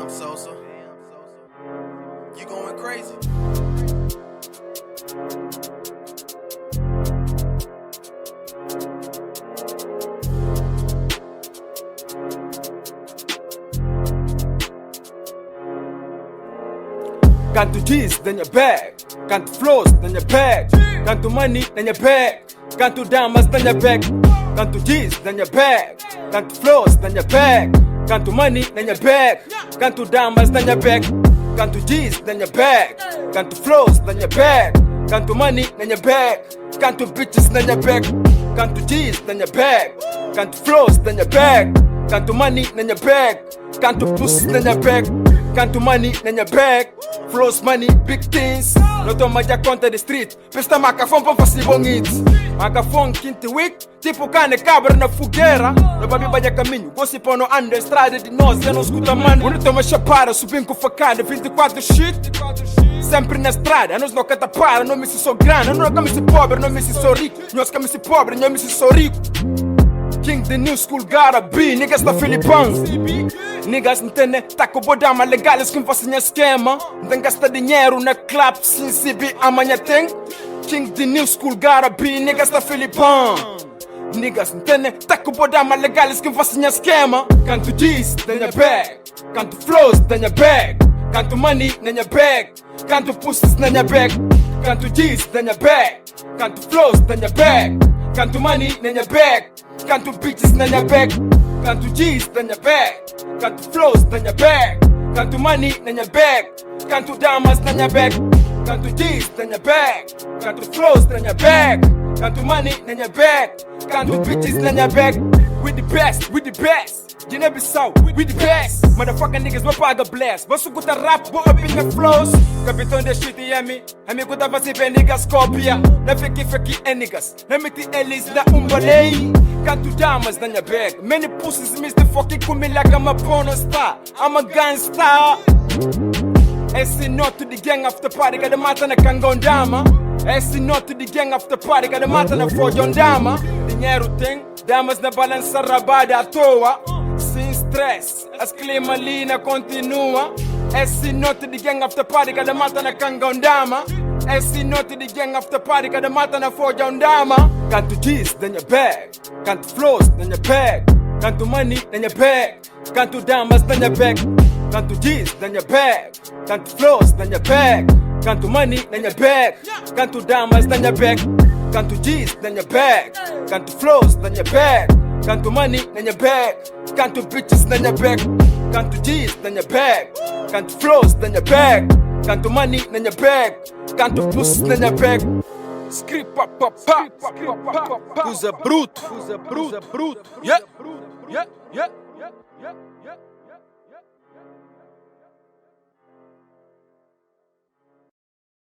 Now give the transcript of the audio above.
Damn, Sosa. You going crazy. Got to G's, then your bag. Got to flows, then your bag. Got to money, then your bag. Got to diamonds, then your bag. Got to G's, then your bag. Got to flows, then your bag. Got to money, then your bag. Got to diamonds, then your bag. Got to G's, then your bag. Got to flows, then your bag. Got to money, then your bag. Got to bitches, then your bag. Got to G's, then your bag. Got to flows, then your bag. Got to money, then your bag. Got to pussies, then your bag. Got to money, then your bag. Flows money, big things. No toma já conta de street. Pesta macafão pra fazer bom hits. Macafão quinto week. Tipo carne cabra na fogueira. No babi vai caminho. Você põe no ando estrada de nós. Já não escuta mano. Quando toma chapada, subindo com facada. 24 shit. Sempre na estrada. Nós não canta para. Não me se sou grande. Não me se pobre. Não me se sou rico. Nós que me se pobre. Não me se sou rico. King the new school gotta be. Niggas da Filipão. Niggas entendem, tá com bodama legais que fazem esquema. Não gasta dinheiro na club, sim, se be amanhã tem. King the new school gotta be, niggas da Filipão. Niggas entendem, tá com bodama legais que fazem esquema. Canto G's, then your bag. Canto flows, then your bag. Canto money, then your bag. Canto pussies, then your bag. Canto G's, then your bag. Canto flows, then your bag. Canto money, then your bag. Canto bitches, then your bag. Canto G's, then your bag. Canto flows, then your bag. Canto money, then your bag. Canto diamonds, then your bag. Canto G's, then your bag. Canto flows, then your bag. Canto money, then your bag. Canto bitches, then your bag. With the best, with the best. You never saw, with the best. Motherfucking niggas, vou pagar blast. Vou escutar rap, vou up in the flows. Capitão de shit e amigo da você vê niggas cópia. Não fique niggas. Não mete eles na balei. Canto diamonds na your bag. Many pussies Mr. Fucking come like I'm a porno star. I'm a gangster. Esse not to the gang after party. Got the mata na Kangondama. Esse not to the gang after party. Got the mata na Fojondama. Dinheiro tem, damas na balança rabada à toa. Sem stress, as clima lina continua. Esse not to the gang after party. Got the mata na Kangondama. Esse not to the gang after party. Got the mata na Fojondama. Canto G's, then your bag. Canto flows, then your bag. Canto money, then your bag. Canto damas, then your bag. Canto G's, then your bag. Canto flows, then your bag. Canto money, then your bag. Canto damas, then your bag. Canto G's, then your bag. Canto flows, then your bag. Canto money, then your bag. Canto bitches, then your bag. Canto G's, then your bag. Canto flows, then your bag. Canto money, then your bag. Canto pussies, then your bag. Script pa pa pa. Usa bruto. Yeah.